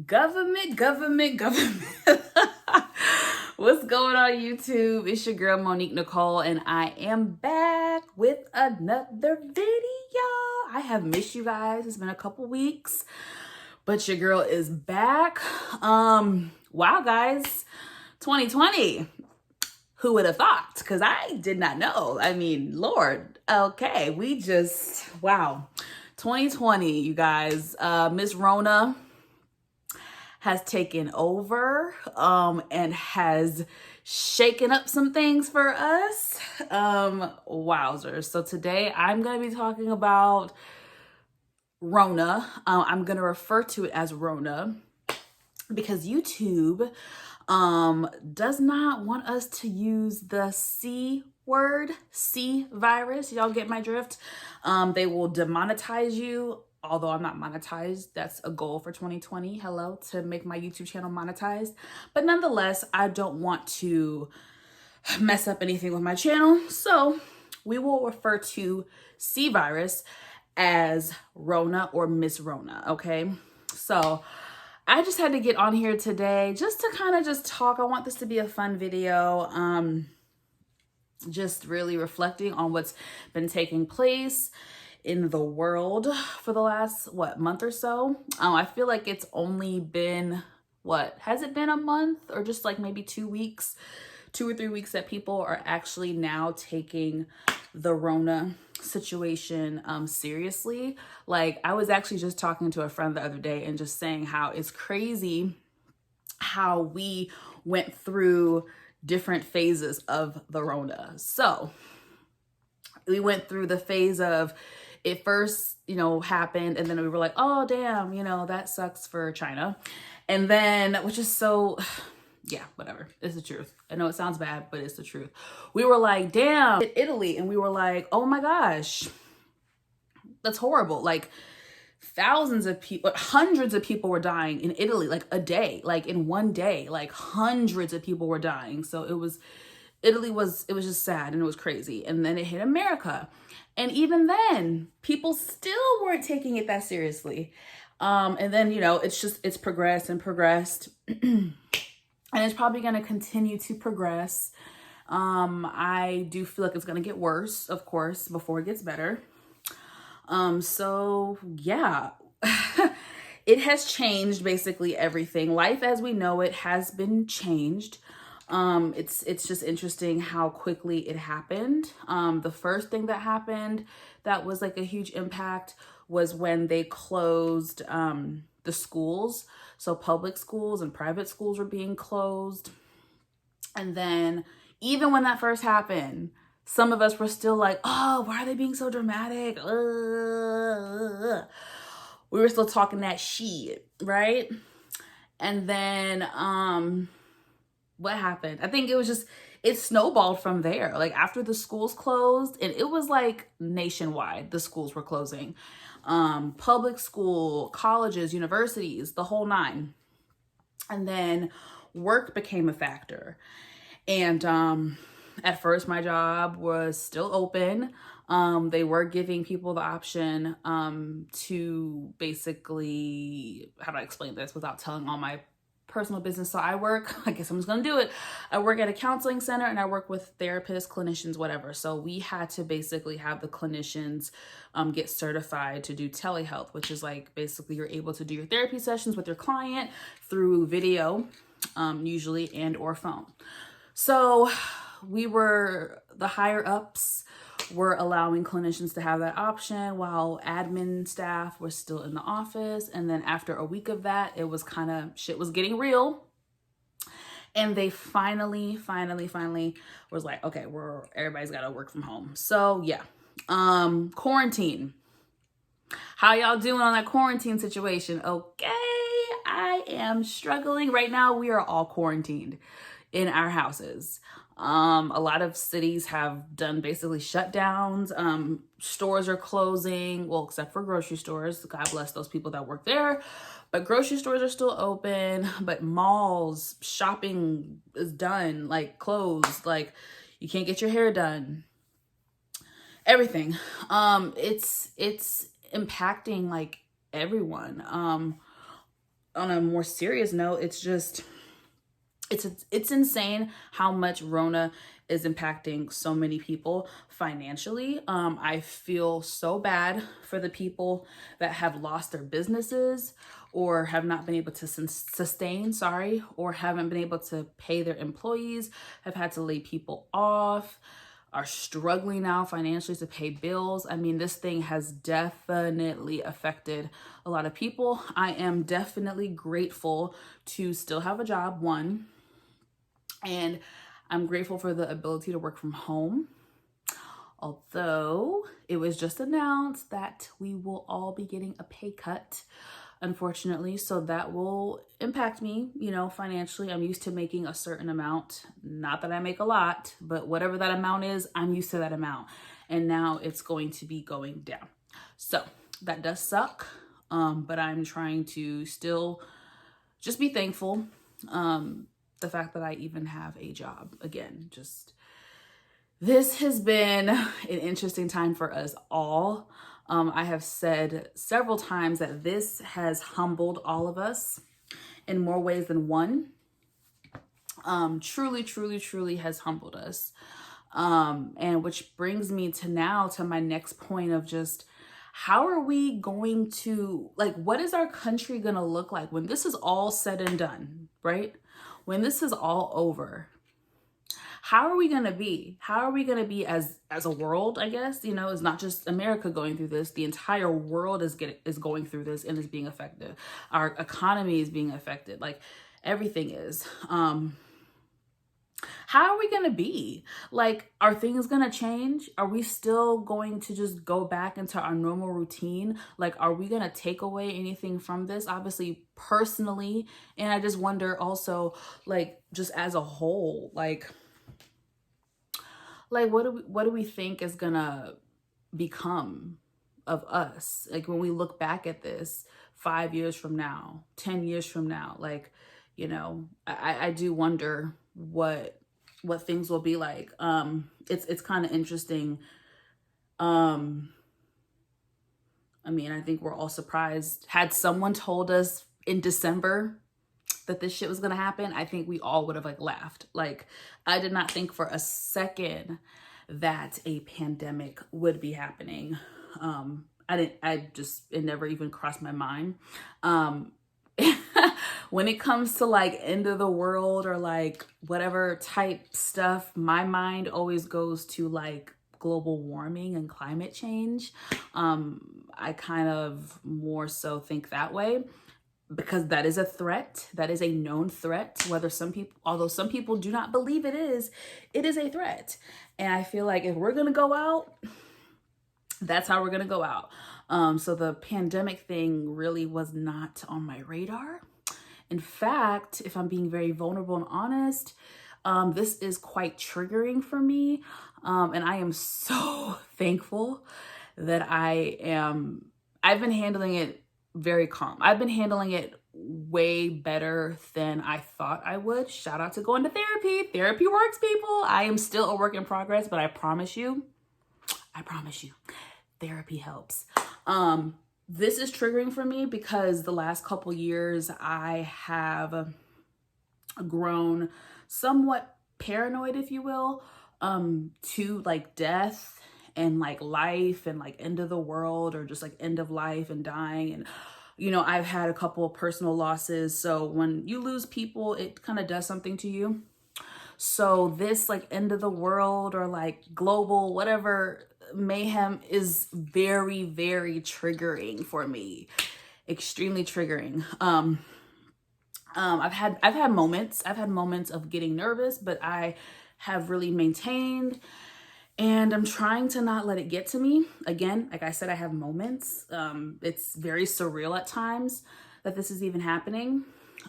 Government. What's going on, YouTube? It's your girl, Monique Nicole, and I am back with another video. I have missed you guys. It's been a couple weeks, but your girl is back. Wow, guys, 2020. Who would have thought? Because I did not know. I mean, Lord. Okay, wow. 2020, you guys. Miss Rona has taken over and has shaken up some things for us. Wowzers. So today I'm going to be talking about Rona. I'm going to refer to it as Rona because YouTube does not want us to use the C word, C virus. Y'all get my drift? They will demonetize you. Although I'm not monetized, that's a goal for 2020. Hello, to make my YouTube channel monetized. But nonetheless, I don't want to mess up anything with my channel. So we will refer to C virus as Rona or Miss Rona, okay? So I just had to get on here today just to kind of just talk. I want this to be a fun video. Just really reflecting on what's been taking place in the world for the last, month or so. I feel like it's only been, has it been a month or just like maybe 2 weeks, 2 or 3 weeks that people are actually now taking the Rona situation seriously. Like, I was actually just talking to a friend the other day and just saying how it's crazy how we went through different phases of the Rona. So we went through the phase of it first, happened, and then we were like, oh, damn, that sucks for China. And then, which is so, yeah, whatever. It's the truth. I know it sounds bad, but it's the truth. We were like, damn, Italy. And we were like, oh my gosh, that's horrible. Like, thousands of people, hundreds of people were dying in Italy, like a day, like in one day, like hundreds of people were dying. So it was just sad and it was crazy. And then it hit America. And even then, people still weren't taking it that seriously. And then, it's progressed and progressed. And it's probably going to continue to progress. I do feel like it's going to get worse, of course, before it gets better. So yeah, it has changed basically everything. Life as we know it has been changed. It's just interesting how quickly it happened. The first thing that happened that was like a huge impact was when they closed the schools. So public schools and private schools were being closed. And then even when that first happened, some of us were still like, oh, why are they being so dramatic? We were still talking that shit, right? And then what happened? I think it snowballed from there. Like, after the schools closed, and it was like nationwide, the schools were closing. Public school, colleges, universities, the whole nine. And then work became a factor. And at first my job was still open. They were giving people the option to basically, how do I explain this without telling all my personal business? So I guess I'm just gonna do it. I work at a counseling center and I work with therapists, clinicians, whatever. So we had to basically have the clinicians get certified to do telehealth, which is like basically you're able to do your therapy sessions with your client through video, usually, and or phone. So the higher ups were allowing clinicians to have that option while admin staff were still in the office. And then after a week of that, it was shit was getting real. And they finally was like, okay, everybody's got to work from home. So yeah, quarantine. How y'all doing on that quarantine situation? Okay, I am struggling. Right now, we are all quarantined in our houses. A lot of cities have done basically shutdowns. Stores are closing, well, except for grocery stores. God bless those people that work there. But grocery stores are still open, but malls, shopping is done, like closed. Like, you can't get your hair done. Everything. It's impacting like everyone. on a more serious note, it's insane how much Rona is impacting so many people financially. I feel so bad for the people that have lost their businesses or have not been able to sustain, or haven't been able to pay their employees, have had to lay people off, are struggling now financially to pay bills. I mean, this thing has definitely affected a lot of people. I am definitely grateful to still have a job, one, and I'm grateful for the ability to work from home. Although it was just announced that we will all be getting a pay cut, unfortunately. So that will impact me, financially. I'm used to making a certain amount. Not that I make a lot, but whatever that amount is, I'm used to that amount. And now it's going to be going down. So that does suck. But I'm trying to still just be thankful. The fact that I even have a job. Again, this has been an interesting time for us all. I have said several times that this has humbled all of us in more ways than one. Truly has humbled us. And which brings me to my next point of just, how are we going to, what is our country going to look like when this is all said and done, right? When this is all over, how are we going to be? How are we going to be as a world, I guess? It's not just America going through this. The entire world is going through this and is being affected. Our economy is being affected. Everything is. How are we going to be? Are things going to change? Are we still going to just go back into our normal routine? Are we going to take away anything from this? Obviously, personally. And I just wonder also, just as a whole, what do we think is going to become of us? When we look back at this 5 years from now, 10 years from now, I do wonder what things will be like. It's kind of interesting. I think we're all surprised. Had someone told us in December that this shit was gonna happen, I think we all would have laughed. I did not think for a second that a pandemic would be happening. It never even crossed my mind. When it comes to end of the world or whatever type stuff, my mind always goes to global warming and climate change. I kind of more so think that way because that is a threat. That is a known threat. Although some people do not believe it is a threat. And I feel if we're going to go out, that's how we're going to go out. So the pandemic thing really was not on my radar. In fact, if I'm being very vulnerable and honest, this is quite triggering for me. And I am so thankful that I've been handling it very calm. I've been handling it way better than I thought I would. Shout out to going to therapy. Therapy works, people. I am still a work in progress, but I promise you, therapy helps. This is triggering for me because the last couple years I have grown somewhat paranoid, if you will, to death and life and end of the world or just end of life and dying. And I've had a couple of personal losses, so when you lose people, it kind of does something to you. So this end of the world or global whatever mayhem is very, very triggering for me. Extremely triggering. I've had moments of getting nervous, but I have really maintained, and I'm trying to not let it get to me. Again, like I said, I have moments. It's very surreal at times that this is even happening.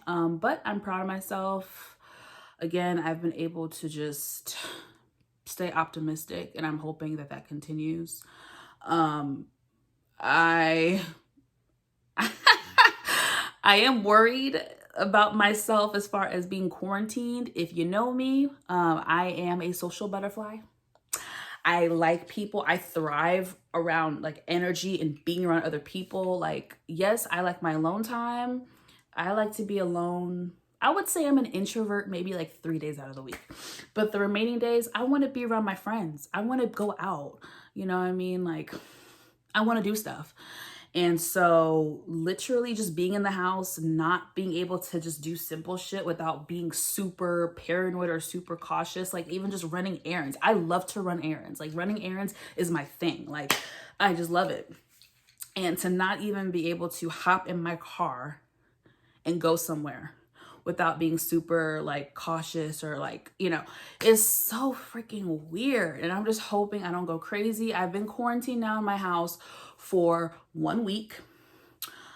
But I'm proud of myself. Again, I've been able to just stay optimistic, and I'm hoping that continues. I am worried about myself as far as being quarantined. If you know me, I am a social butterfly. I like people. I thrive around energy and being around other people. Yes, I like my alone time. I like to be alone. I would say I'm an introvert maybe like 3 days out of the week. But the remaining days, I want to be around my friends. I want to go out. You know what I mean? Like, I want to do stuff. And so literally just being in the house, not being able to just do simple shit without being super paranoid or super cautious, like even just running errands. I love to run errands. Like running errands is my thing. Like I just love it. And to not even be able to hop in my car and go somewhere without being super like cautious or like, you know, it's so freaking weird. And I'm just hoping I don't go crazy. I've been quarantined now in my house for 1 week.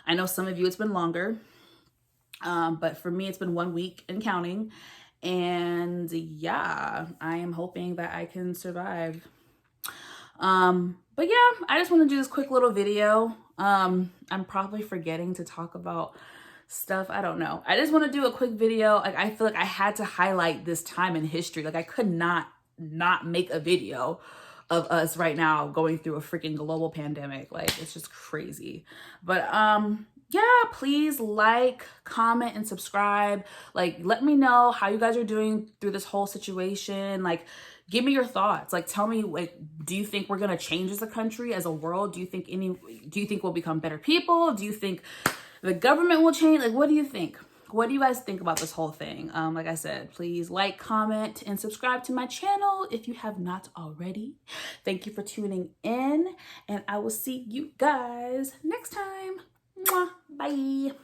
I know some of you it's been longer, but for me it's been 1 week and counting. And yeah, I am hoping that I can survive. But yeah, I just want to do this quick little video. I'm probably forgetting to talk about stuff. I don't know. I just want to do a quick video. Like I feel like I had to highlight this time in history. Like I could not make a video of us right now going through a freaking global pandemic. Like it's just crazy. But yeah, please like, comment, and subscribe. Like let me know how you guys are doing through this whole situation. Like give me your thoughts. Like tell me, like, do you think we're gonna change as a country, as a world? Do you think we'll become better people? Do you think the government will change? Like, what do you think? What do you guys think about this whole thing? Like I said, please like, comment, and subscribe to my channel if you have not already. Thank you for tuning in, and I will see you guys next time. Mwah. Bye.